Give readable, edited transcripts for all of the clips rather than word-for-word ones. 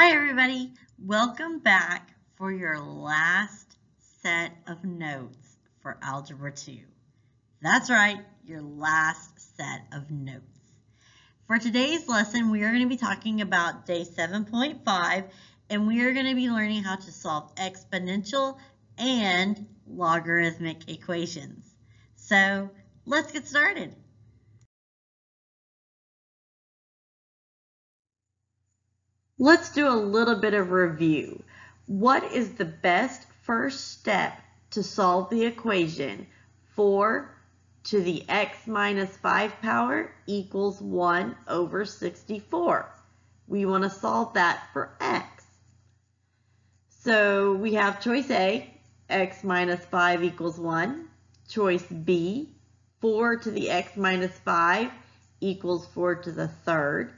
Hi everybody, welcome back for your last set of notes for Algebra 2. That's right, your last set of notes. For today's lesson, we are going to be talking about day 7.5, and we are going to be learning how to solve exponential and logarithmic equations. So let's get started. Let's do a little bit of review. What is the best first step to solve the equation 4 to the x minus 5 power equals 1 over 64? We want to solve that for x. So we have choice A, x minus 5 equals 1. Choice B, 4 to the x minus 5 equals 4 to the third.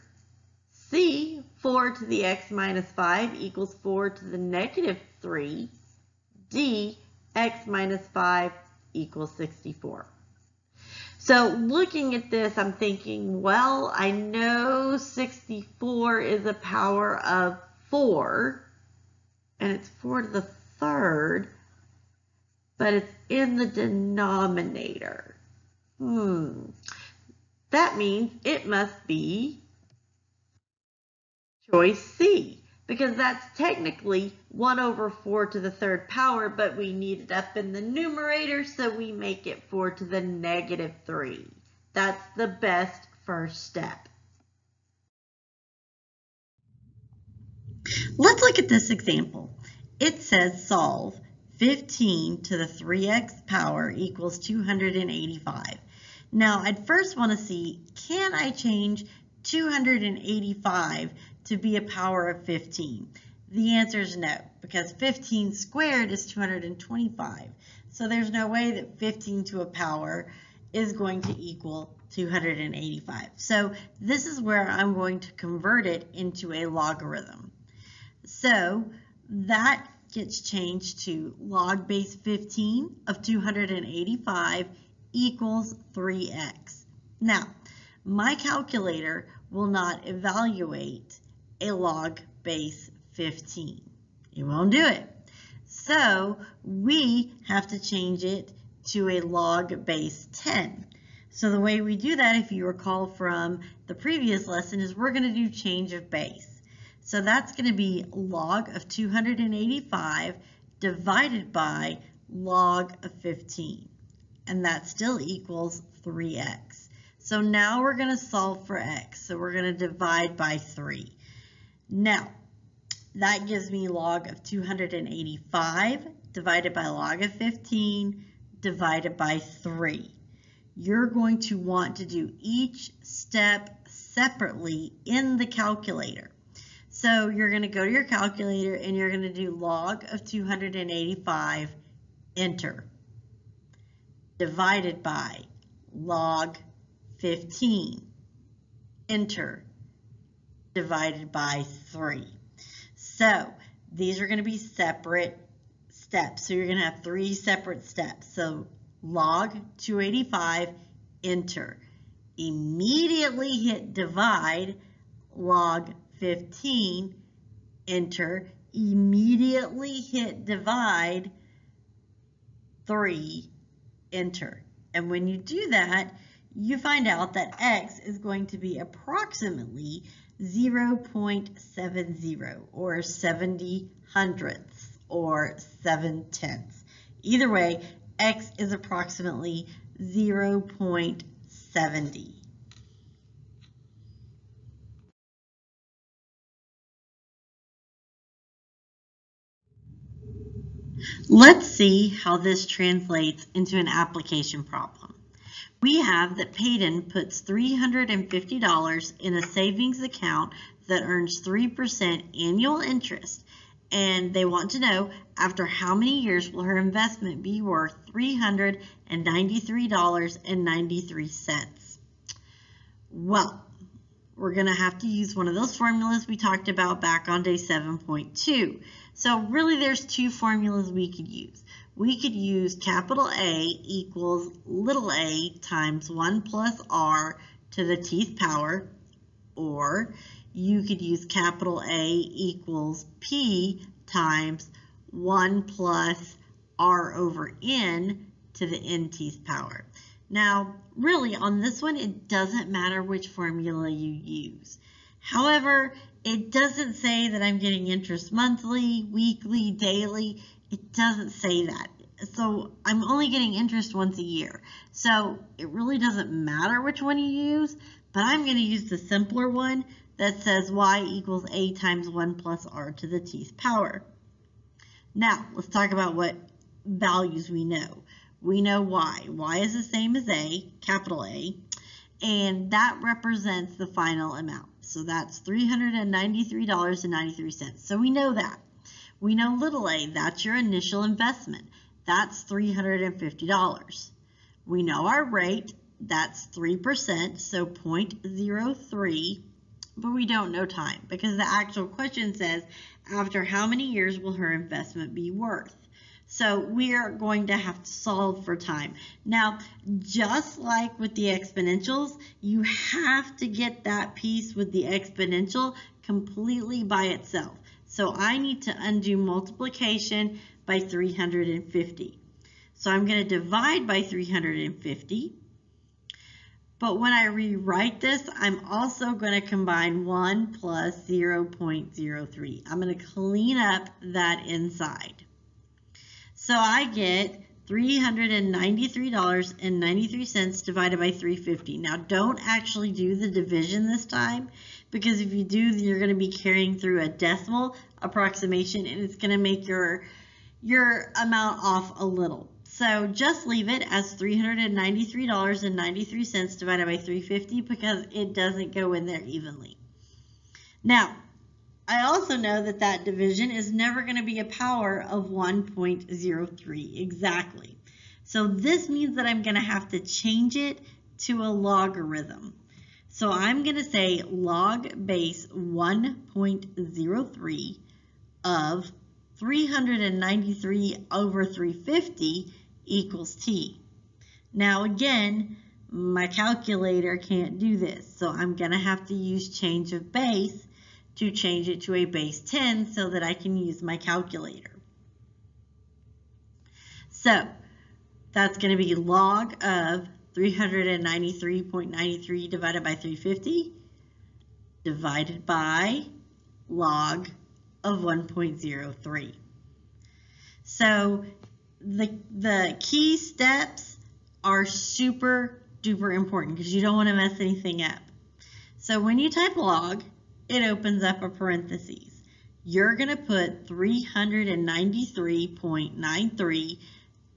C, 4 to the x minus 5 equals 4 to the negative 3. D, x minus 5 equals 64. So looking at this, I'm thinking, well, I know 64 is a power of 4, and it's 4 to the third, but it's in the denominator. That means it must be choice C, because that's technically 1 over 4 to the third power, but we need it up in the numerator, so we make it 4 to the negative 3. That's the best first step. Let's look at this example. It says solve 15 to the 3x power equals 285. Now, I'd first want to see, can I change 285 to be a power of 15? The answer is no, because 15 squared is 225. So there's no way that 15 to a power is going to equal 285. So this is where I'm going to convert it into a logarithm. So that gets changed to log base 15 of 285 equals 3x. Now, my calculator will not evaluate a log base 15. It won't do it. So we have to change it to a log base 10. So the way we do that, if you recall from the previous lesson, is we're going to do change of base. So that's going to be log of 285 divided by log of 15. And that still equals 3x. So now we're going to solve for x. So we're going to divide by 3. Now, that gives me log of 285 divided by log of 15 divided by 3. You're going to want to do each step separately in the calculator. So you're going to go to your calculator and you're going to do log of 285, enter, divided by log 15, enter, divided by 3. So these are going to be separate steps. So you're going to have 3 separate steps. So log 285, enter. Immediately hit divide, log 15, enter. Immediately hit divide, 3, enter. And when you do that, you find out that x is going to be approximately 0.70 or 70 hundredths or 7/10. Either way, x is approximately 0.70. Let's see how this translates into an application problem. We have that Peyton puts $350 in a savings account that earns 3% annual interest, and they want to know after how many years will her investment be worth $393.93. Well, we're going to have to use one of those formulas we talked about back on day 7.2. So really there's 2 formulas we could use. We could use capital A equals little a times 1 plus r to the tth power, or you could use capital A equals P times 1 plus R over N to the nth power. Now, really, on this one, it doesn't matter which formula you use. However, it doesn't say that I'm getting interest monthly, weekly, daily. It doesn't say that. So I'm only getting interest once a year. So it really doesn't matter which one you use, but I'm going to use the simpler one that says y equals a times 1 plus r to the tth power. Now, let's talk about what values we know. We know y. Y is the same as a, capital A, and that represents the final amount. So that's $393.93. So we know that. We know little a, that's your initial investment. That's $350. We know our rate, that's 3%, so 0.03, but we don't know time because the actual question says, after how many years will her investment be worth? So we are going to have to solve for time. Now, just like with the exponentials, you have to get that piece with the exponential completely by itself. So I need to undo multiplication by 350. So I'm going to divide by 350. But when I rewrite this, I'm also going to combine 1 plus 0.03. I'm going to clean up that inside. So I get $393.93 divided by 350. Now don't actually do the division this time, because if you do, you're going to be carrying through a decimal approximation and it's going to make your amount off a little. So just leave it as $393.93 divided by 350 because it doesn't go in there evenly. Now, I also know that that division is never going to be a power of 1.03 exactly. So this means that I'm going to have to change it to a logarithm. So I'm going to say log base 1.03 of 393 over 350 equals t. Now again, my calculator can't do this, so I'm going to have to use change of base to change it to a base 10 so that I can use my calculator. So that's going to be log of 393.93 divided by 350 divided by log of 1.03. So the key steps are super duper important because you don't want to mess anything up. So when you type log, it opens up a parentheses. You're going to put 393.93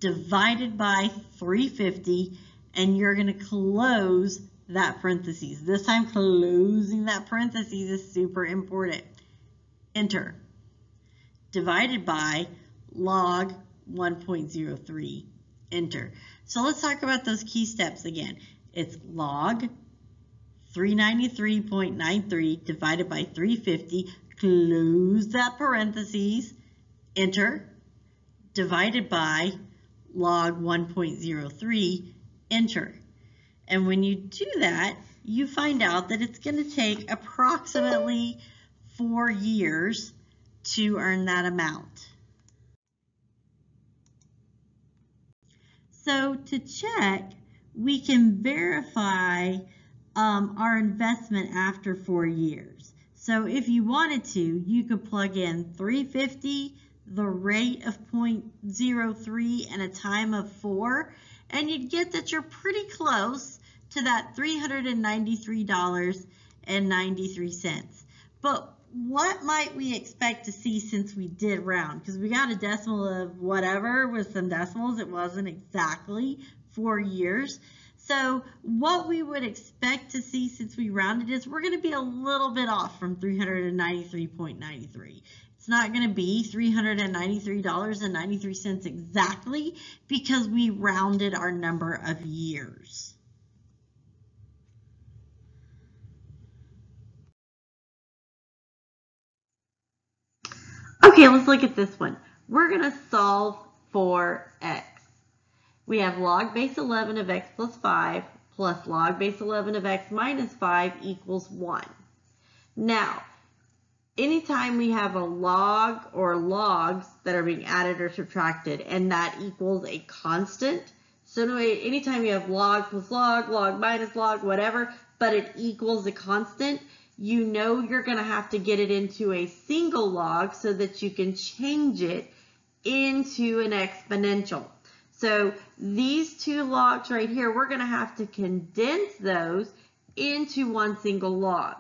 divided by 350, and you're going to close that parentheses. This time, closing that parentheses is super important. Enter. Divided by log 1.03. Enter. So let's talk about those key steps again. It's log 393.93 divided by 350, close that parentheses, enter, divided by log 1.03, enter. And when you do that, you find out that it's going to take approximately 4 years to earn that amount. So to check, we can verify our investment after 4 years. So if you wanted to, you could plug in 350, the rate of 0.03, and a time of 4, and you'd get that you're pretty close to that $393.93. But what might we expect to see since we did round? Because we got a decimal of whatever with some decimals. It wasn't exactly 4 years. So what we would expect to see since we rounded is we're going to be a little bit off from 393.93. It's not going to be $393.93 exactly because we rounded our number of years. Okay, let's look at this one. We're going to solve for x. We have log base 11 of x plus 5 plus log base 11 of x minus 5 equals 1. Now, anytime we have a log or logs that are being added or subtracted, and that equals a constant. So anyway, anytime you have log plus log, log minus log, whatever, but it equals a constant, you know you're going to have to get it into a single log so that you can change it into an exponential. So these two logs right here, we're going to have to condense those into one single log.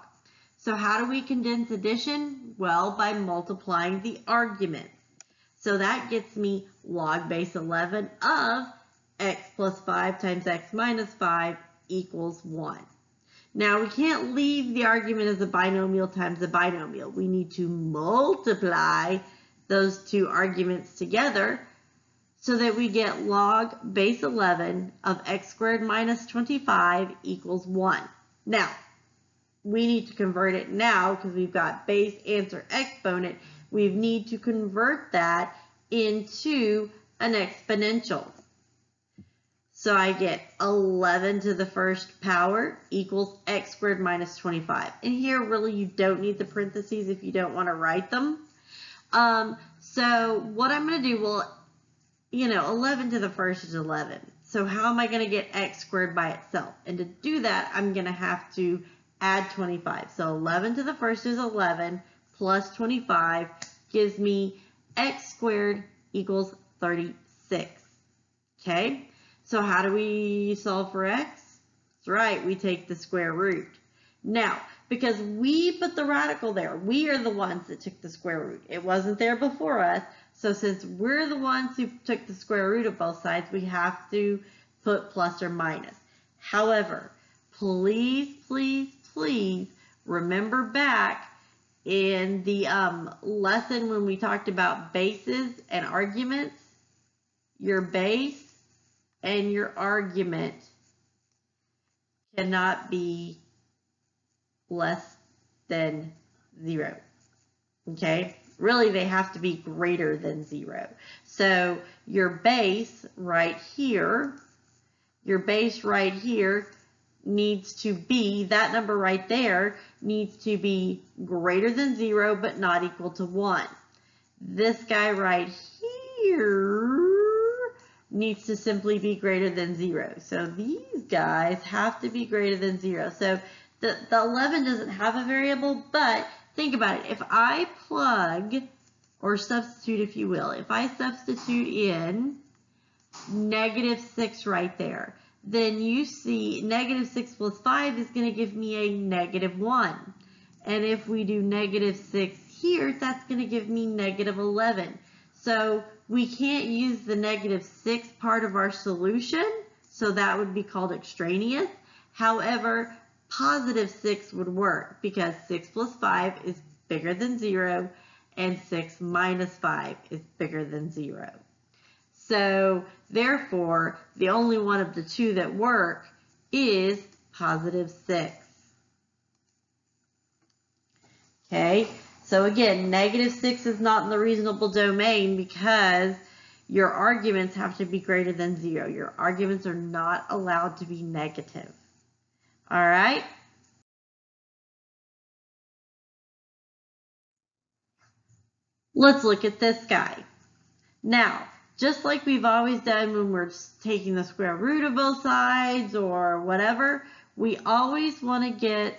So how do we condense addition? Well, by multiplying the arguments. So that gets me log base 11 of x plus 5 times x minus 5 equals 1. Now we can't leave the argument as a binomial times a binomial. We need to multiply those two arguments together so that we get log base 11 of x squared minus 25 equals 1. Now, we need to convert it now because we've got base, answer, exponent. We need to convert that into an exponential. So I get 11 to the first power equals x squared minus 25. And here really you don't need the parentheses if you don't want to write them. So what I'm going to do, well, 11 to the first is 11. So how am I going to get x squared by itself? And to do that, I'm going to have to add 25. So 11 to the first is 11 plus 25 gives me x squared equals 36. Okay, so how do we solve for x? That's right, we take the square root. Now, because we put the radical there, we are the ones that took the square root. It wasn't there before us. So since we're the ones who took the square root of both sides, we have to put plus or minus. However, please, please, please remember back in the lesson when we talked about bases and arguments, your base and your argument cannot be less than 0. Okay? Really, they have to be greater than 0. So your base right here needs to be, that number right there needs to be greater than 0 but not equal to 1. This guy right here needs to simply be greater than 0. So these guys have to be greater than 0. So the 11 doesn't have a variable, but think about it. If I plug, or substitute if you will, if I substitute in -6 right there, then you see -6 plus 5 is going to give me a -1. And if we do -6 here, that's going to give me -11. So we can't use the -6 part of our solution, so that would be called extraneous. However, +6 would work because 6 plus 5 is bigger than 0 and 6 minus 5 is bigger than 0. So therefore, the only one of the two that work is +6. Okay, so again, -6 is not in the reasonable domain because your arguments have to be greater than 0. Your arguments are not allowed to be negative. All right. Let's look at this guy. Now, just like we've always done when we're taking the square root of both sides or whatever, we always want to get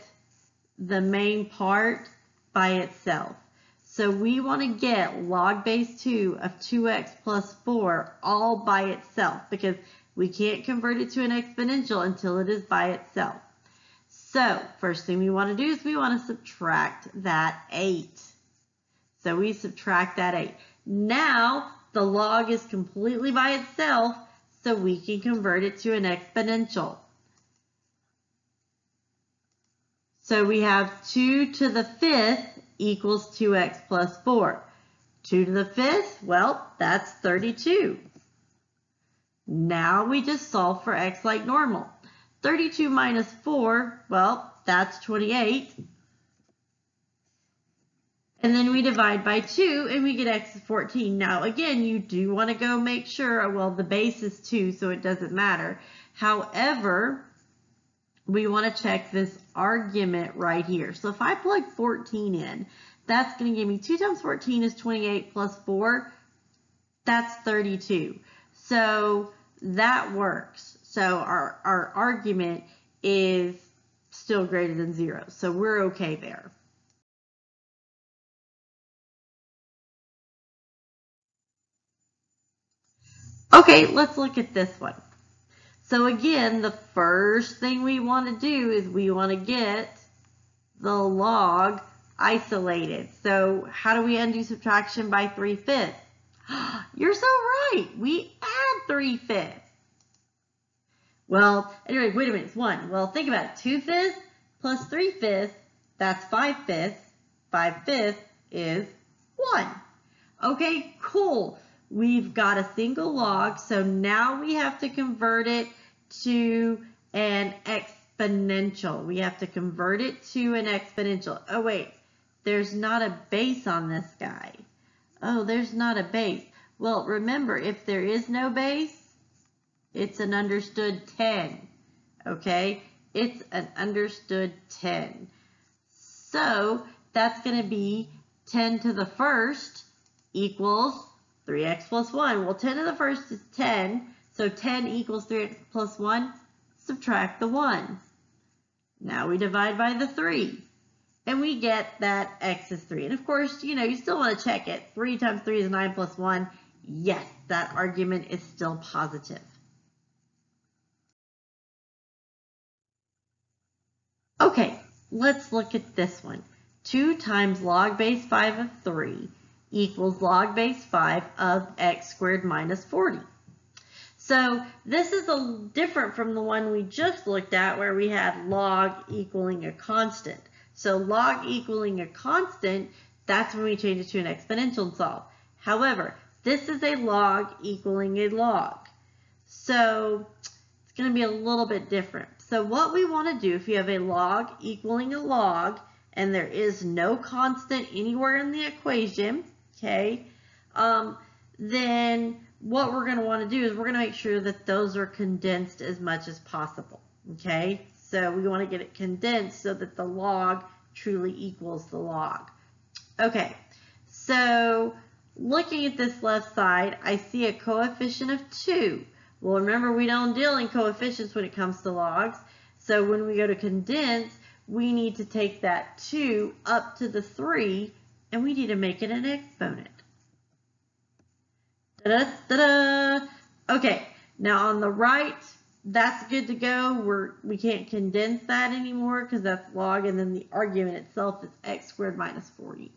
the main part by itself. So we want to get log base 2 of 2x plus 4 all by itself because we can't convert it to an exponential until it is by itself. So first thing we want to do is we want to subtract that 8. So we subtract that 8. Now the log is completely by itself, so we can convert it to an exponential. So we have 2 to the 5th equals 2x plus 4. 2 to the 5th, well, that's 32. Now we just solve for x like normal. 32 minus 4, well, that's 28. And then we divide by 2 and we get x is 14. Now again, you do want to go make sure, well, the base is 2, so it doesn't matter. However, we want to check this argument right here. So if I plug 14 in, that's going to give me 2 times 14 is 28 plus 4. That's 32. So that works. So our argument is still greater than 0. So we're okay there. Okay, let's look at this one. So again, the first thing we want to do is we want to get the log isolated. So how do we undo subtraction by 3/5? You're so right. We add 3/5. Well, anyway, wait a minute. It's 1. Well, think about it. 2/5 plus 3/5, that's 5/5. 5/5 is 1. Okay, cool. We've got a single log, so now we have to convert it to an exponential. We have to convert it to an exponential. Oh, wait, there's not a base on this guy. Oh, there's not a base. Well, remember, if there is no base, it's an understood 10, okay? It's an understood 10. So that's going to be 10 to the first equals 3x plus 1. Well, 10 to the first is 10, so 10 equals 3x plus 1. Subtract the 1. Now we divide by the 3, and we get that x is 3. And of course, you still want to check it. 3 times 3 is 9 plus 1. Yes, that argument is still positive. Okay, let's look at this one. 2 times log base 5 of 3 equals log base 5 of x squared minus 40. So this is different from the one we just looked at where we had log equaling a constant. So log equaling a constant, that's when we change it to an exponential and solve. However, this is a log equaling a log. So it's going to be a little bit different. So what we want to do, if you have a log equaling a log and there is no constant anywhere in the equation, okay, then what we're going to want to do is we're going to make sure that those are condensed as much as possible, okay? So we want to get it condensed so that the log truly equals the log. Okay, so looking at this left side, I see a coefficient of 2. Well, remember, we don't deal in coefficients when it comes to logs. So when we go to condense, we need to take that 2 up to the 3, and we need to make it an exponent. Da-da-da-da. Okay, now on the right, that's good to go. We can't condense that anymore because that's log, and then the argument itself is x squared minus 40.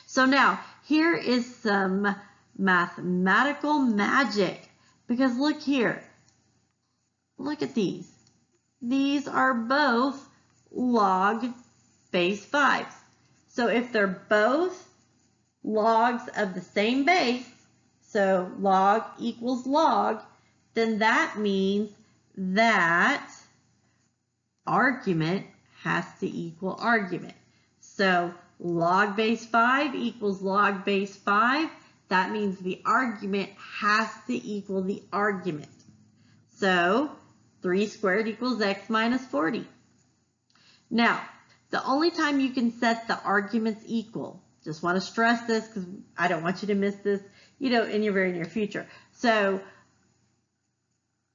So now, here is some mathematical magic. Because look here, look at these. These are both log base 5s. So if they're both logs of the same base, so log equals log, then that means that argument has to equal argument. So log base 5 equals log base 5. That means the argument has to equal the argument. So 3 squared equals x minus 40. Now, the only time you can set the arguments equal, just want to stress this because I don't want you to miss this, in your very near future. So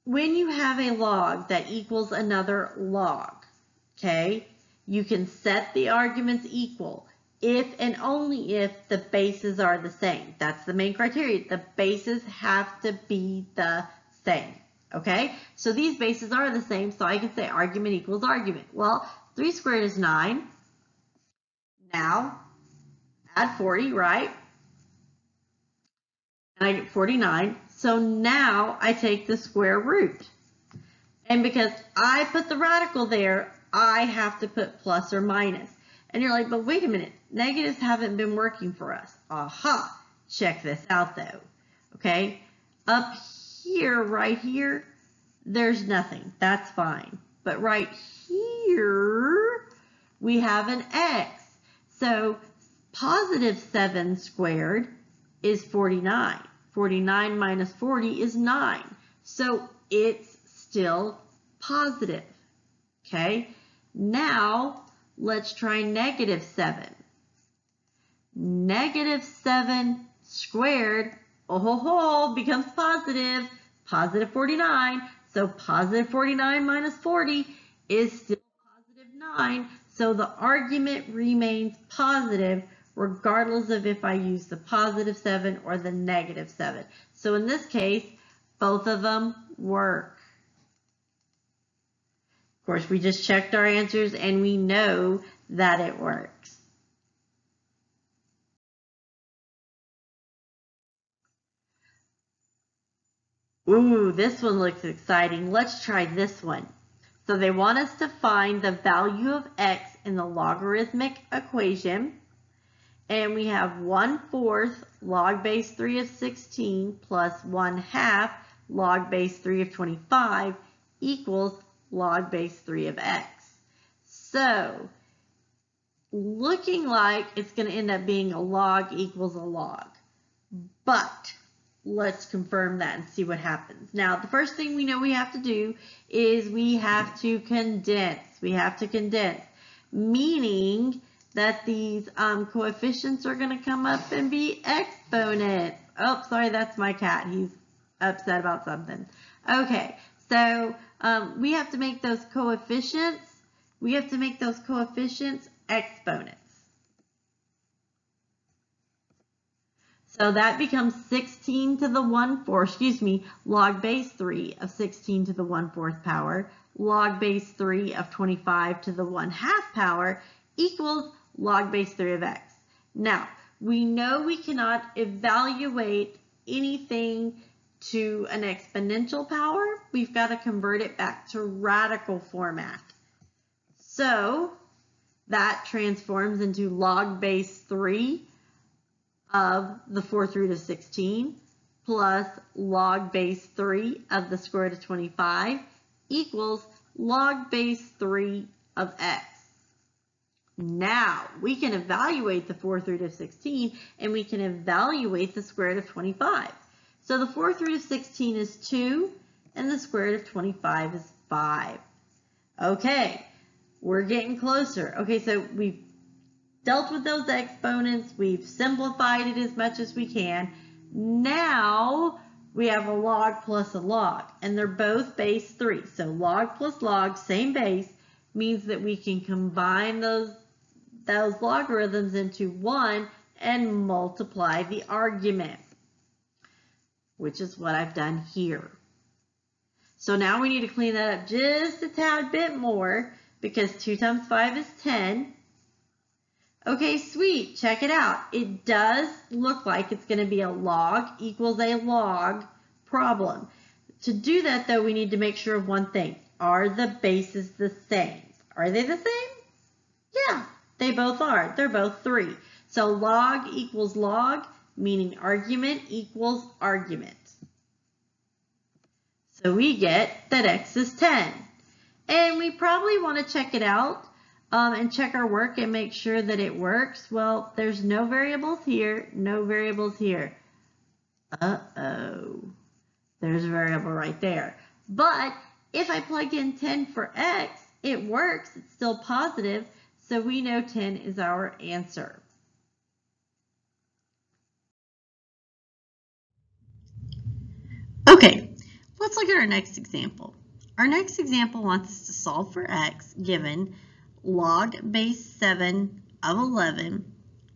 when you have a log that equals another log, okay, you can set the arguments equal if and only if the bases are the same. That's the main criteria. The bases have to be the same, okay? So these bases are the same, so I can say argument equals argument. Well, 3 squared is 9. Now, add 40, right? And I get 49. So now I take the square root. And because I put the radical there, I have to put plus or minus. And you're like, but wait a minute, negatives haven't been working for us. Aha, check this out though, okay? Up here, right here, there's nothing, that's fine. But right here, we have an x. So positive 7 squared is 49. 49 minus 40 is 9. So it's still positive, okay? Now, let's try negative 7. Negative 7 squared, becomes positive, positive 49. So positive 49 minus 40 is still positive 9. So the argument remains positive regardless of if I use the positive 7 or the negative 7. So in this case, both of them work. Of course, we just checked our answers and we know that it works. Ooh, this one looks exciting. Let's try this one. So they want us to find the value of x in the logarithmic equation. And we have 1/4 log base 3 of 16 plus 1/2 log base 3 of 25 equals log base 3 of x. So looking like it's going to end up being a log equals a log. But let's confirm that and see what happens. Now, the first thing we know we have to do is we have to condense. We have to condense, meaning that these coefficients are going to come up and be exponents. Oh, sorry, that's my cat. He's upset about something. Okay, so we have to make those coefficients. We have to make those coefficients exponents. So that becomes 16 to the 1/4, log base 3 of 16 to the 1/4 power, log base 3 of 25 to the 1/2 power equals log base 3 of x. Now, we know we cannot evaluate anything to an exponential power. We've got to convert it back to radical format. So that transforms into log base 3 of the 4th root of 16 plus log base 3 of the square root of 25 equals log base 3 of x. Now, we can evaluate the 4th root of 16 and we can evaluate the square root of 25. So the 4th root of 16 is 2 and the square root of 25 is 5. Okay, we're getting closer. Okay, so we've dealt with those exponents. We've simplified it as much as we can. Now we have a log plus a log, and they're both base 3. So log plus log, same base, means that we can combine those logarithms into one and multiply the argument, which is what I've done here. So now we need to clean that up just a tad bit more because 2 times 5 is 10. Okay, sweet, check it out. It does look like it's going to be a log equals a log problem. To do that, though, we need to make sure of one thing. Are the bases the same? Are they the same? Yeah, they both are. They're both 3. So log equals log, meaning argument equals argument. So we get that x is 10. And we probably want to check it out. And check our work and make sure that it works. Well, there's no variables here, no variables here. Uh-oh, there's a variable right there. But if I plug in 10 for x, it works, it's still positive, so we know 10 is our answer. Okay, let's look at our next example. Our next example wants us to solve for x given log base 7 of 11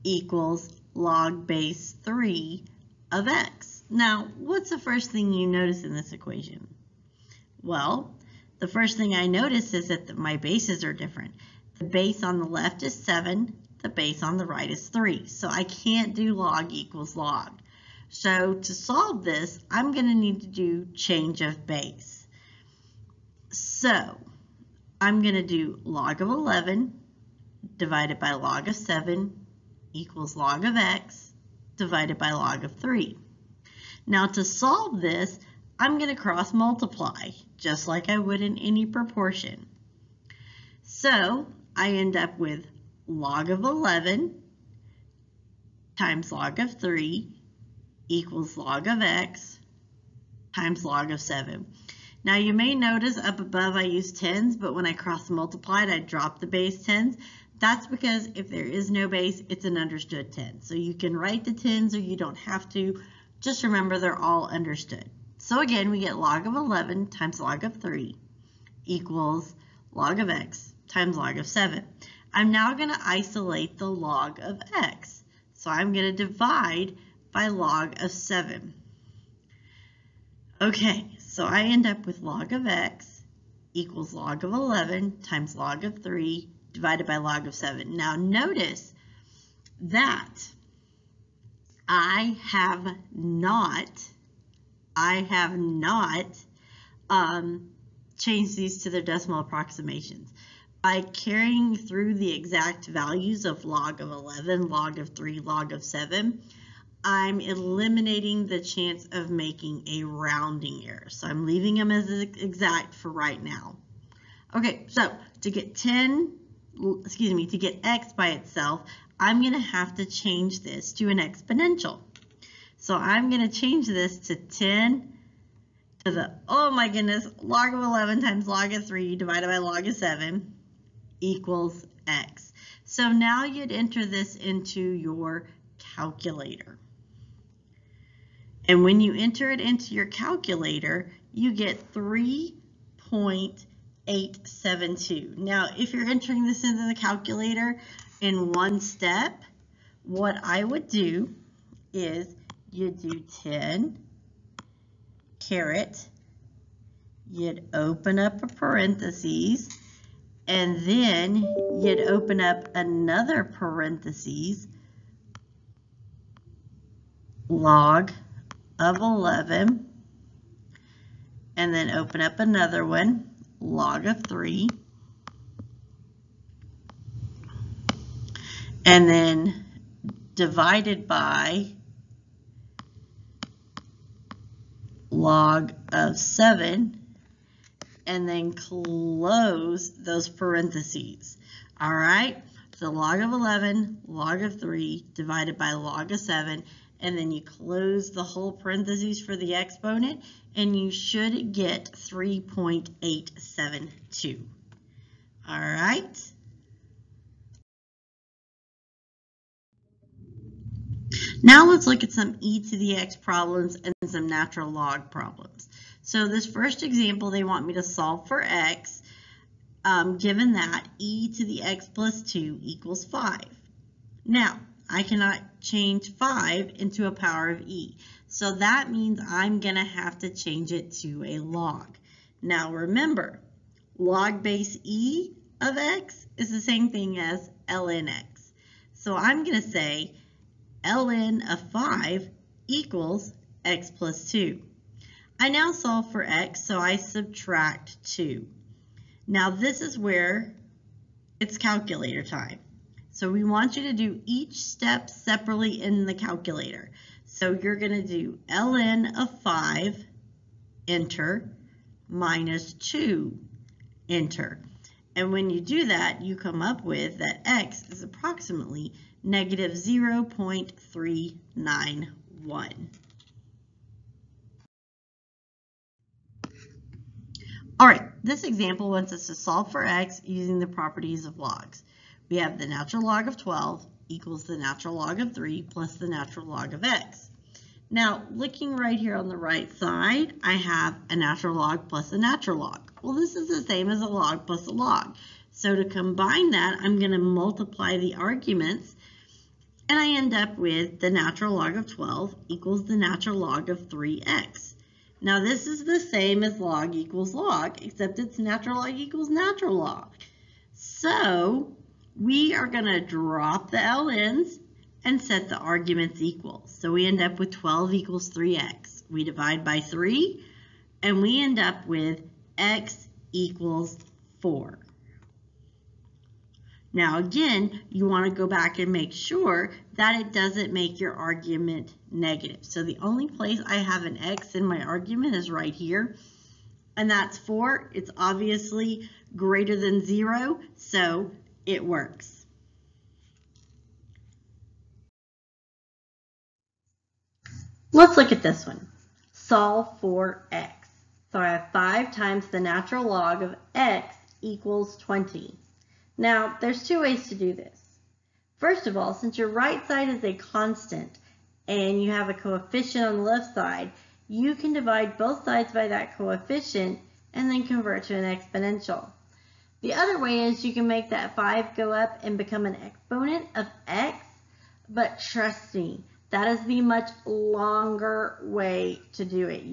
equals log base 3 of x. Now, what's the first thing you notice in this equation? Well, the first thing I notice is that my bases are different. The base on the left is 7, the base on the right is 3. So I can't do log equals log. So to solve this, I'm going to need to do change of base. So I'm going to do log of 11 divided by log of 7 equals log of x divided by log of 3. Now to solve this, I'm going to cross multiply just like I would in any proportion. So I end up with log of 11 times log of 3 equals log of x times log of 7. Now you may notice up above I use tens, but when I cross multiplied, I drop the base tens. That's because if there is no base, it's an understood 10. So you can write the tens or you don't have to. Just remember they're all understood. So again, we get log of 11 times log of 3 equals log of x times log of 7. I'm now going to isolate the log of x. So I'm going to divide by log of 7. Okay, so I end up with log of x equals log of 11 times log of 3 divided by log of 7. Now notice that I have not changed these to their decimal approximations. By carrying through the exact values of log of 11, log of 3, log of 7, I'm eliminating the chance of making a rounding error. So I'm leaving them as exact for right now. Okay, so to get x by itself, I'm going to have to change this to an exponential. So I'm going to change this to 10 to the, oh my goodness, log of 11 times log of 3 divided by log of 7 equals x. So now you'd enter this into your calculator. And when you enter it into your calculator, you get 3.872. Now, if you're entering this into the calculator in one step, what I would do is you do 10 caret, you'd open up a parentheses, and then you'd open up another parentheses, log of 11, and then open up another one, log of 3, and then divided by log of 7, and then close those parentheses. All right, so log of 11, log of 3 divided by log of 7, and then you close the whole parentheses for the exponent, and you should get 3.872. All right. Now let's look at some e to the x problems and some natural log problems. So this first example, they want me to solve for x, given that e to the x plus 2 equals 5. Now, I cannot change 5 into a power of e. So that means I'm going to have to change it to a log. Now remember, log base e of x is the same thing as ln x. So I'm going to say ln of 5 equals x plus 2. I now solve for x, so I subtract 2. Now this is where it's calculator time. So we want you to do each step separately in the calculator. So you're going to do ln of 5, enter, minus 2, enter. And when you do that, you come up with that x is approximately negative 0.391. All right, this example wants us to solve for x using the properties of logs. We have the natural log of 12 equals the natural log of 3 plus the natural log of x. Now, looking right here on the right side, I have a natural log plus a natural log. Well, this is the same as a log plus a log. So to combine that, I'm going to multiply the arguments, and I end up with the natural log of 12 equals the natural log of 3x. Now, this is the same as log equals log, except it's natural log equals natural log. So we are going to drop the ln's and set the arguments equal. So we end up with 12 equals 3x. We divide by 3, and we end up with x equals 4. Now again, you want to go back and make sure that it doesn't make your argument negative. So the only place I have an x in my argument is right here, and that's 4. It's obviously greater than 0, so it works. Let's look at this one. Solve for x. So I have 5 times the natural log of x equals 20. Now, there's 2 ways to do this. First of all, since your right side is a constant and you have a coefficient on the left side, you can divide both sides by that coefficient and then convert to an exponential. The other way is you can make that 5 go up and become an exponent of x, but trust me, that is the much longer way to do it.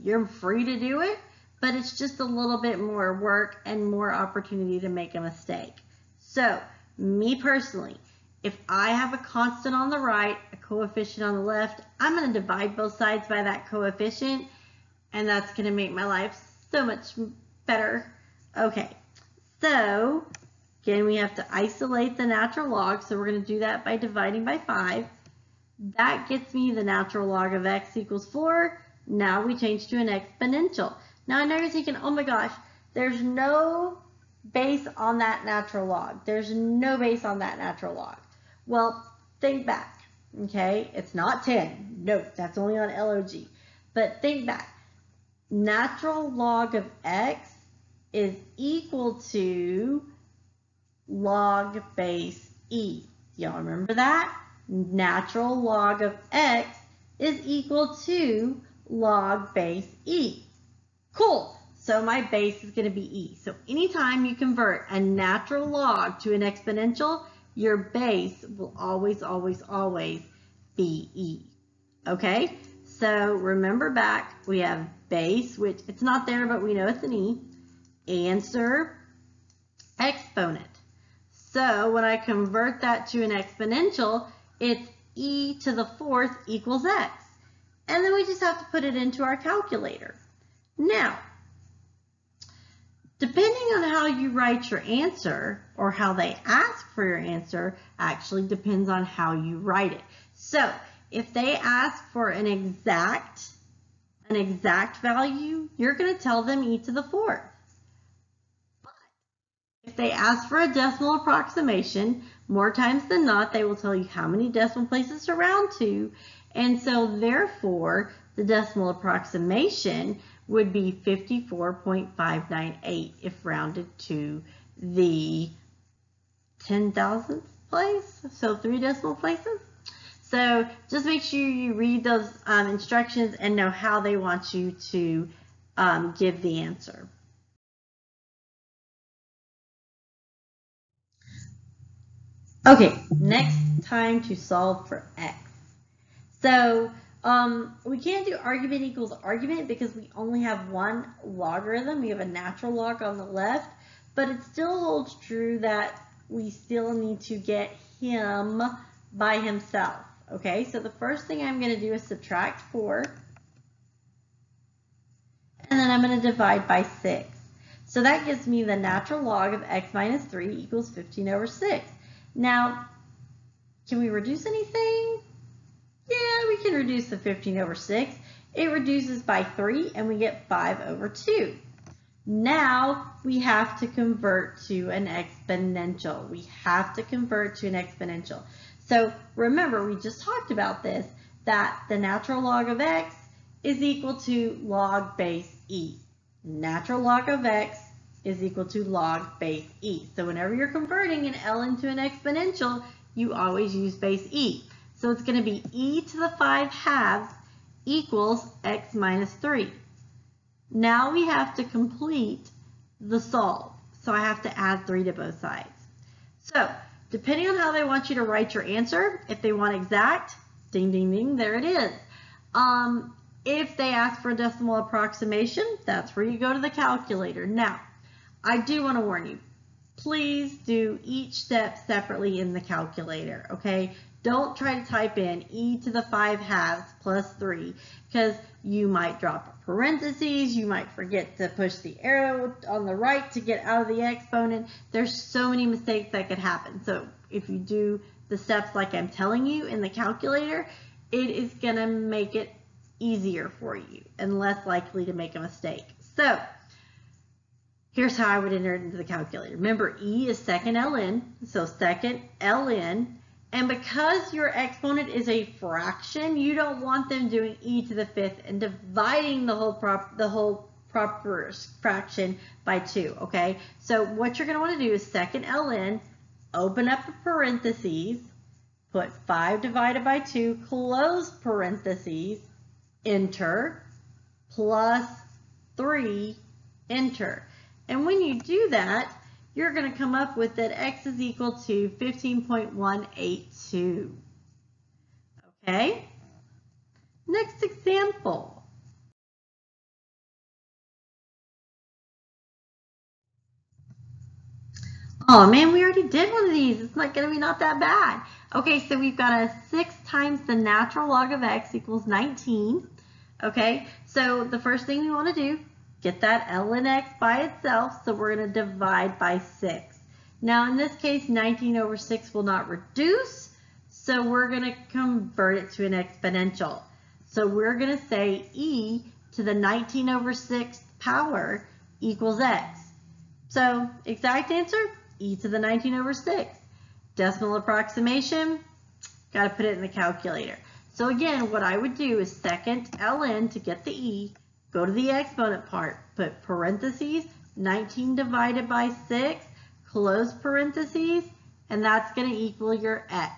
You're free to do it, but it's just a little bit more work and more opportunity to make a mistake. So, me personally, if I have a constant on the right, a coefficient on the left, I'm going to divide both sides by that coefficient, and that's going to make my life so much better. Okay, so again, we have to isolate the natural log, so we're going to do that by dividing by 5. That gets me the natural log of x equals 4. Now we change to an exponential. Now I know you're thinking, oh my gosh, there's no base on that natural log. There's no base on that natural log. Well, think back, okay? It's not 10. No, that's only on LOG. But think back. Natural log of x is equal to log base e. Y'all remember that? Natural log of x is equal to log base e. Cool. So my base is going to be e. So anytime you convert a natural log to an exponential, your base will always, always, always be e. Okay? So remember back, we have base, which it's not there, but we know it's an e. Answer, exponent. So when I convert that to an exponential, it's e to the 4th equals x. And then we just have to put it into our calculator. Now, depending on how you write your answer, or how they ask for your answer, actually depends on how you write it. So, if they ask for an exact value, you're going to tell them e to the 4th. But if they ask for a decimal approximation, more times than not, they will tell you how many decimal places to round to. And so, therefore, the decimal approximation would be 54.598 if rounded to the 10,000th place, so 3 decimal places. So just make sure you read those instructions and know how they want you to give the answer. Okay, next time to solve for x. So we can't do argument equals argument because we only have one logarithm. We have a natural log on the left, but it still holds true that we still need to get him by himself. Okay, so the first thing I'm going to do is subtract 4, and then I'm going to divide by 6. So that gives me the natural log of x minus 3 equals 15 over 6. Now, can we reduce anything? Yeah, we can reduce the 15 over 6. It reduces by 3, and we get 5 over 2. Now, we have to convert to an exponential. We have to convert to an exponential. So, remember, we just talked about this, that the natural log of x is equal to log base e. Natural log of x is equal to log base e. So, whenever you're converting an L into an exponential, you always use base e. So it's going to be e to the 5/2 equals x minus 3. Now we have to complete the solve. So I have to add 3 to both sides. So depending on how they want you to write your answer, if they want exact, ding, ding, ding, there it is. If they ask for a decimal approximation, that's where you go to the calculator. Now, I do want to warn you, please do each step separately in the calculator, okay? Don't try to type in e to the 5/2 plus 3 because you might drop a parentheses, you might forget to push the arrow on the right to get out of the exponent. There's so many mistakes that could happen. So if you do the steps like I'm telling you in the calculator, it is going to make it easier for you and less likely to make a mistake. So here's how I would enter it into the calculator. Remember, e is second ln, so second ln. And because your exponent is a fraction, you don't want them doing e to the 5th and dividing the whole proper fraction by 2, okay? So what you're going to want to do is second ln, open up a parentheses, put 5 divided by 2, close parentheses, enter, plus 3, enter. And when you do that, you're going to come up with that x is equal to 15.182. Okay? Next example. Oh man, we already did one of these. It's not going to be not that bad. Okay, so we've got a 6 times the natural log of x equals 19. Okay, so the first thing we want to do, get that ln x by itself, so we're going to divide by 6. Now in this case, 19 over 6 will not reduce, so we're going to convert it to an exponential. So we're going to say e to the 19 over 6th power equals x. So exact answer, e to the 19 over 6. Decimal approximation, got to put it in the calculator. So again, what I would do is second ln to get the e, go to the exponent part, put parentheses, 19 divided by 6, close parentheses, and that's going to equal your x.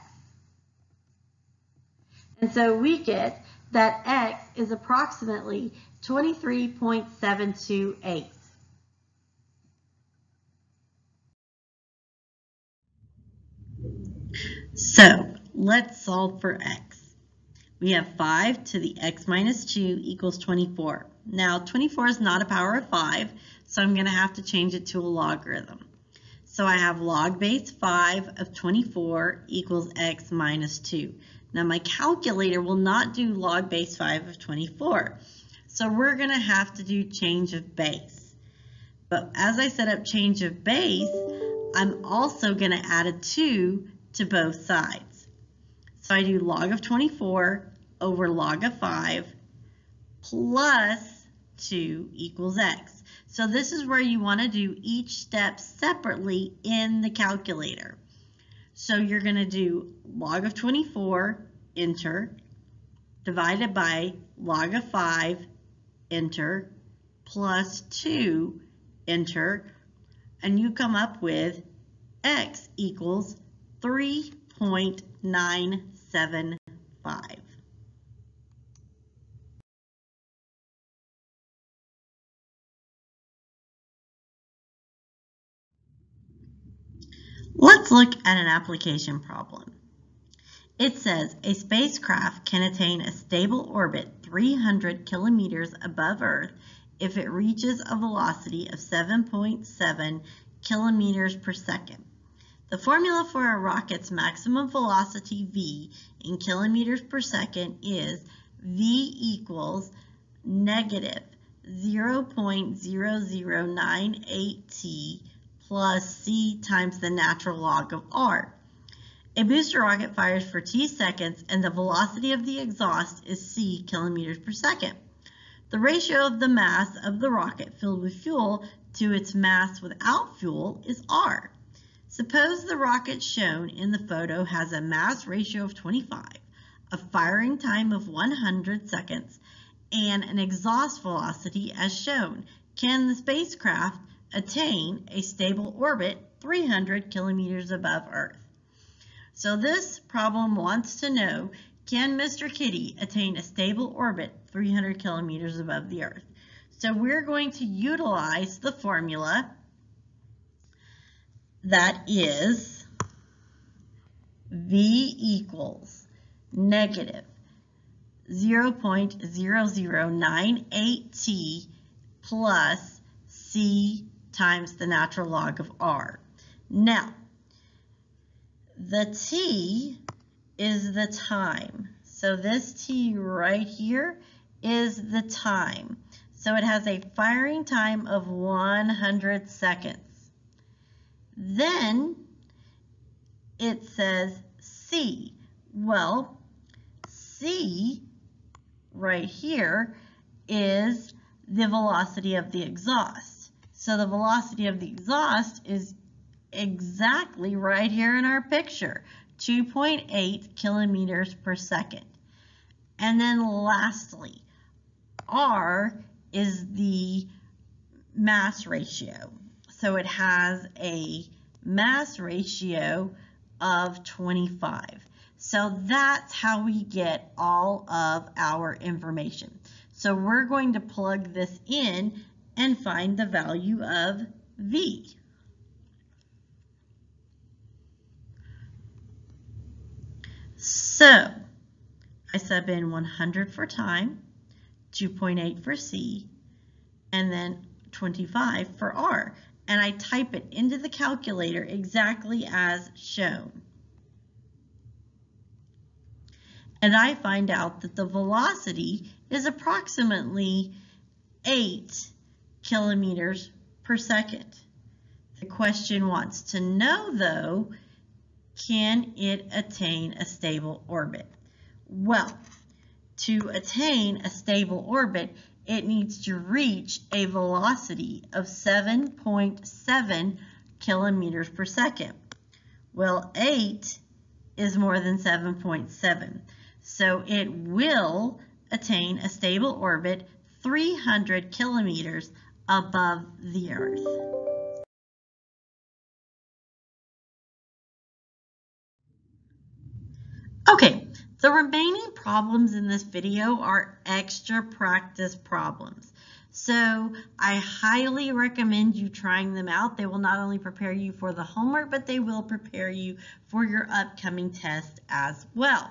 And so we get that x is approximately 23.728. So let's solve for x. We have 5 to the x minus 2 equals 24. Now 24 is not a power of 5, so I'm going to have to change it to a logarithm. So I have log base 5 of 24 equals x minus 2. Now my calculator will not do log base 5 of 24. So we're going to have to do change of base. But as I set up change of base, I'm also going to add a 2 to both sides. So I do log of 24 over log of 5 plus 2 equals x. So this is where you want to do each step separately in the calculator. So you're going to do log of 24, enter, divided by log of 5, enter, plus 2, enter, and you come up with x equals 3.975. Let's look at an application problem. It says a spacecraft can attain a stable orbit 300 kilometers above Earth if it reaches a velocity of 7.7 kilometers per second. The formula for a rocket's maximum velocity v in kilometers per second is v equals negative 0.0098 t plus c times the natural log of r. A booster rocket fires for t seconds and the velocity of the exhaust is c kilometers per second. The ratio of the mass of the rocket filled with fuel to its mass without fuel is r. Suppose the rocket shown in the photo has a mass ratio of 25, a firing time of 100 seconds, and an exhaust velocity as shown. Can the spacecraft attain a stable orbit 300 kilometers above Earth? So this problem wants to know, can Mr. Kitty attain a stable orbit 300 kilometers above the Earth? So we're going to utilize the formula that is v equals negative 0.0098 t plus c times the natural log of r. Now, the t is the time. So this t right here is the time. So it has a firing time of 100 seconds. Then it says c. Well, c right here is the velocity of the exhaust. So the velocity of the exhaust is exactly right here in our picture, 2.8 kilometers per second. And then lastly, r is the mass ratio. So it has a mass ratio of 25. So that's how we get all of our information. So we're going to plug this in and find the value of V. So I sub in 100 for time, 2.8 for C, and then 25 for R. And I type it into the calculator exactly as shown. And I find out that the velocity is approximately 8 kilometers per second. The question wants to know, though, can it attain a stable orbit? Well, to attain a stable orbit, it needs to reach a velocity of 7.7 kilometers per second. Well, 8 is more than 7.7, so it will attain a stable orbit 300 kilometers above the Earth. Okay, the remaining problems in this video are extra practice problems. So I highly recommend you trying them out. They will not only prepare you for the homework, but they will prepare you for your upcoming test as well.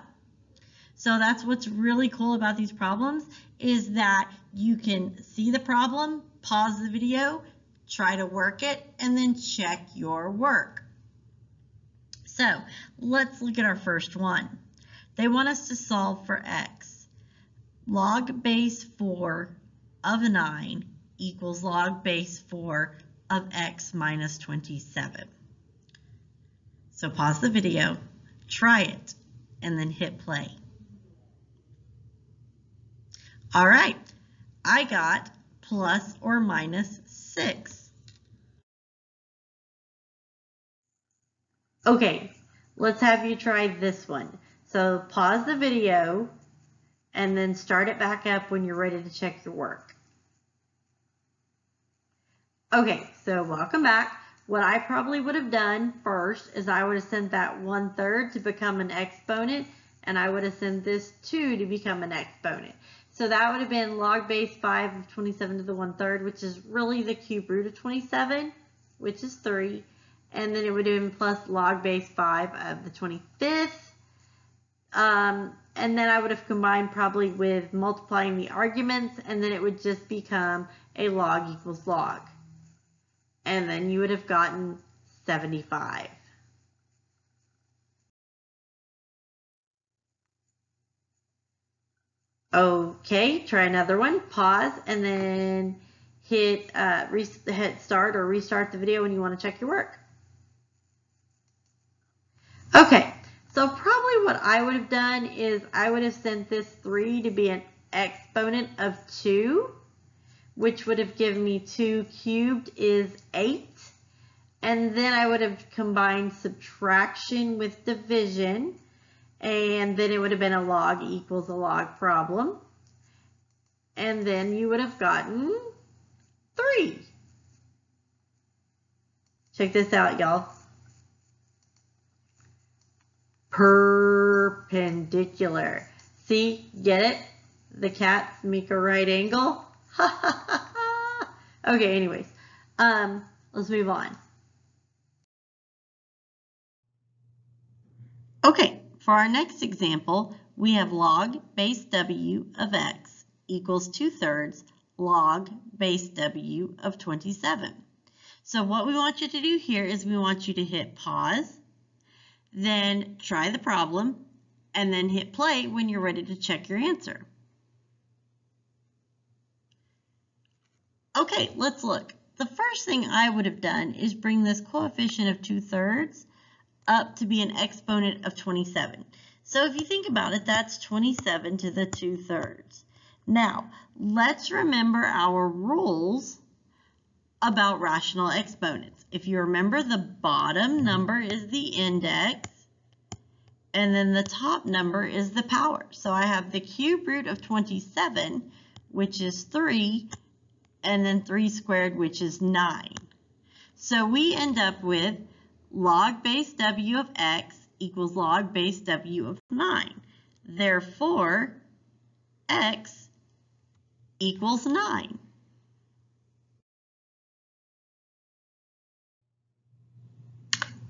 So that's what's really cool about these problems, is that you can see the problem, pause the video, try to work it, and then check your work. So let's look at our first one. They want us to solve for x. Log base 4 of 9 equals log base 4 of x minus 27. So pause the video, try it, and then hit play. All right, I got plus or minus 6. Okay, let's have you try this one. So pause the video and then start it back up when you're ready to check your work. Okay, so welcome back. What I probably would have done first is I would have sent that 1/3 to become an exponent, and I would have sent this 2 to become an exponent. So that would have been log base 5 of 27 to the 1/3, which is really the cube root of 27, which is 3. And then it would have been plus log base 5 of the 25th. And then I would have combined probably with multiplying the arguments, and then it would just become a log equals log. And then you would have gotten 75. Okay, try another one. Pause and then hit start or restart the video when you want to check your work. Okay, so probably what I would have done is I would have sent this 3 to be an exponent of 2, which would have given me 2 cubed is 8. And then I would have combined subtraction with division, and then it would have been a log equals a log problem. And then you would have gotten 3. Check this out, y'all. Perpendicular. See, get it? The cats make a right angle. Okay, anyways, let's move on. Okay, for our next example, we have log base W of x equals 2/3 log base W of 27. So what we want you to do here is we want you to hit pause, then try the problem, and then hit play when you're ready to check your answer. Okay, let's look. The first thing I would have done is bring this coefficient of 2/3 up to be an exponent of 27. So if you think about it, that's 27 to the 2/3. Now, let's remember our rules about rational exponents. If you remember, the bottom number is the index, and then the top number is the power. So I have the cube root of 27, which is 3, and then 3 squared, which is 9. So we end up with log base w of x equals log base w of 9. Therefore, x equals 9.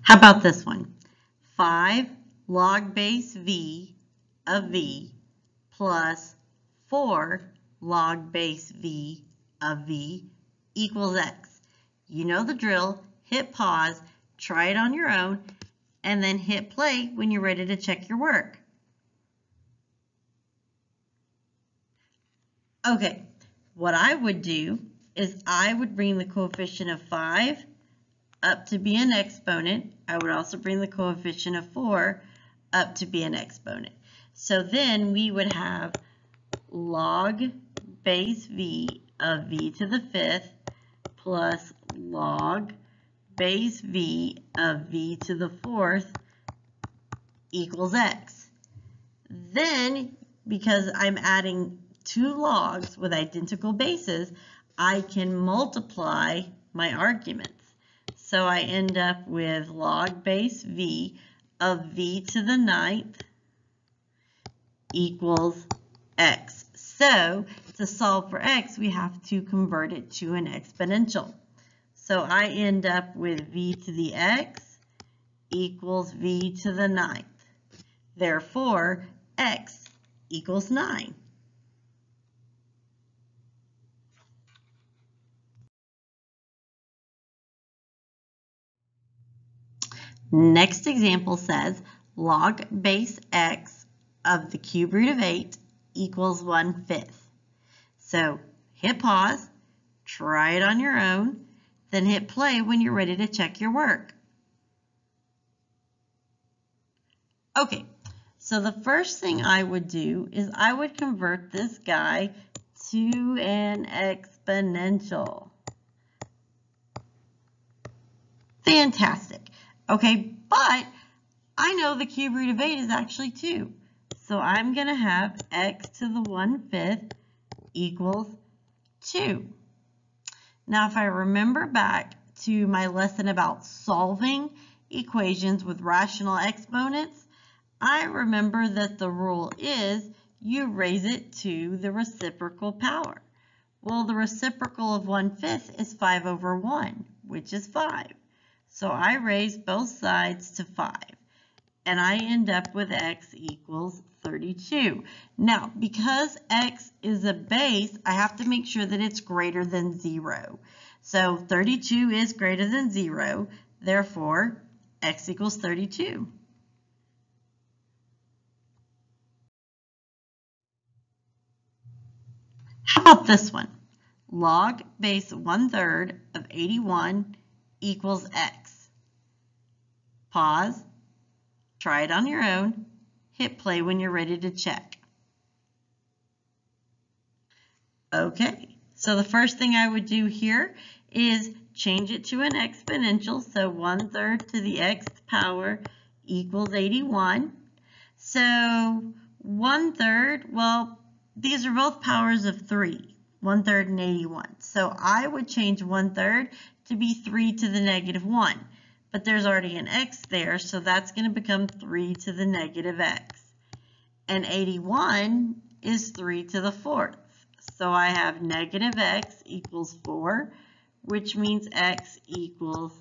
How about this one? 5 log base v of v plus 4 log base v of v equals x. You know the drill. Hit pause, try it on your own, and then hit play when you're ready to check your work. Okay, what I would do is I would bring the coefficient of 5 up to be an exponent. I would also bring the coefficient of 4 up to be an exponent. So then we would have log base v of v to the 5th plus log base v of v to the 4th equals x. Then, because I'm adding 2 logs with identical bases, I can multiply my arguments. So I end up with log base v of v to the 9th equals x. So to solve for x, we have to convert it to an exponential. So I end up with v to the x equals v to the 9th. Therefore, x equals 9. Next example says log base x of the cube root of 8 equals 1/5. So hit pause, try it on your own, then hit play when you're ready to check your work. Okay, so the first thing I would do is I would convert this guy to an exponential. Fantastic. Okay, but I know the cube root of 8 is actually 2. So I'm going to have x to the 1/5 equals 2. Now, if I remember back to my lesson about solving equations with rational exponents, I remember that the rule is you raise it to the reciprocal power. Well, the reciprocal of 1/5 is 5 over 1, which is 5. So I raise both sides to 5, and I end up with x equals 32. Now, because x is a base, I have to make sure that it's greater than 0. So 32 is greater than 0, therefore x equals 32. How about this one? Log base 1/3 of 81 equals x. Pause, try it on your own, hit play when you're ready to check. Okay, so the first thing I would do here is change it to an exponential, so 1/3 to the xth power equals 81. So 1/3, well, these are both powers of 3, 1/3 and 81. So I would change 1/3 to be 3 to the negative 1. But there's already an x there, so that's going to become 3 to the negative x. And 81 is 3 to the 4th. So I have negative x equals 4, which means x equals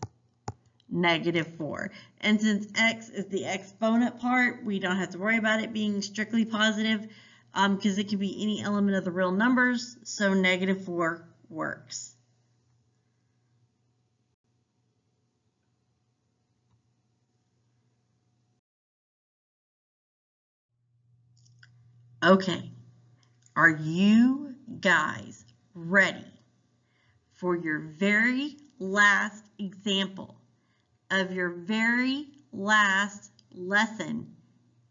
negative 4. And since x is the exponent part, we don't have to worry about it being strictly positive because it can be any element of the real numbers, so negative 4 works. Okay, are you guys ready for your very last example of your very last lesson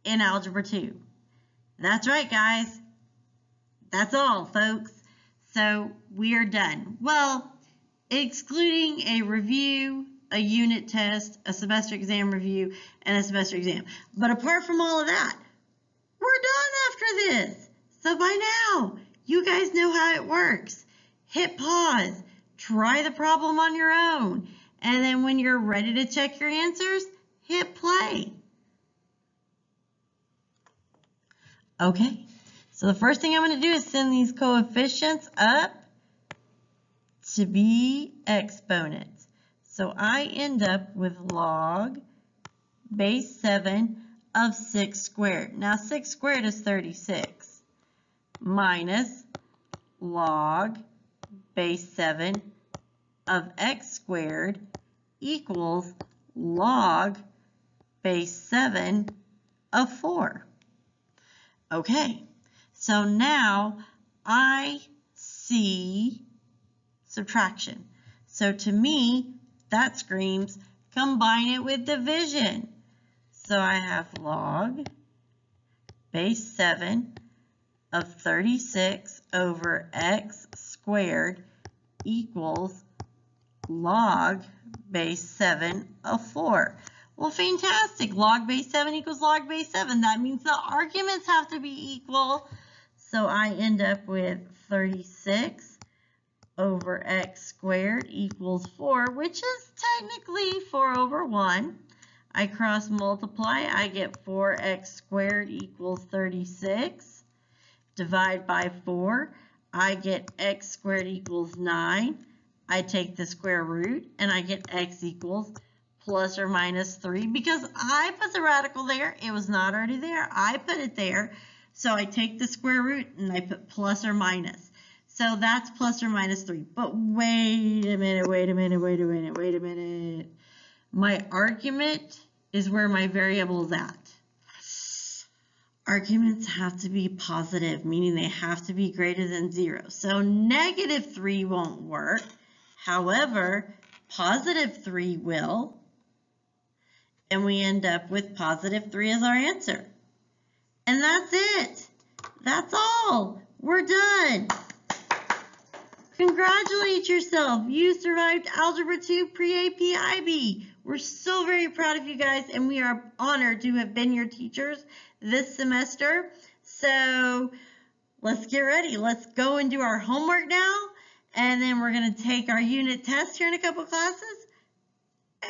in Algebra 2? That's right, guys. That's all, folks. So we are done. Well, excluding a review, a unit test, a semester exam review, and a semester exam. But apart from all of that, we're done after this. So by now, you guys know how it works. hit pause, try the problem on your own, and then when you're ready to check your answers, hit play. Okay, so the first thing I'm going to do is send these coefficients up to be exponents. So I end up with log base 7 of 6 squared. Now 6 squared is 36 minus log base 7 of x squared equals log base 7 of 4. Okay, so now I see subtraction. So to me, that screams combine it with division. So I have log base 7 of 36 over x squared equals log base 7 of 4. Well, fantastic. Log base 7 equals log base 7. That means the arguments have to be equal. So I end up with 36 over x squared equals 4, which is technically 4 over 1. I cross multiply. I get 4x squared equals 36. Divide by 4. I get x squared equals 9. I take the square root and I get x equals plus or minus 3 because I put the radical there. It was not already there. I put it there. So I take the square root and I put plus or minus. So that's plus or minus 3. But wait a minute. My argument is where my variable is at. Arguments have to be positive, meaning they have to be greater than 0. So negative 3 won't work. However, positive 3 will. And we end up with positive 3 as our answer. And that's it. That's all. We're done. Congratulate yourself. You survived Algebra 2 Pre-AP IB. We're so very proud of you guys, and we are honored to have been your teachers this semester. So let's get ready. Let's go and do our homework now, and then we're going to take our unit test here in a couple classes,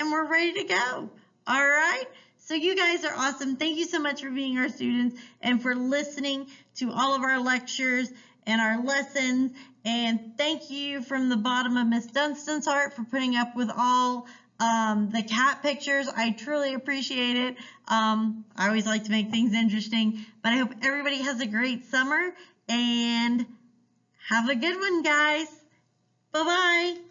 and we're ready to go. All right? So you guys are awesome. Thank you so much for being our students and for listening to all of our lectures and our lessons. And thank you from the bottom of Miss Dunstan's heart for putting up with all the cat pictures. I truly appreciate it. I always like to make things interesting. But I hope everybody has a great summer and have a good one, guys. Bye-bye.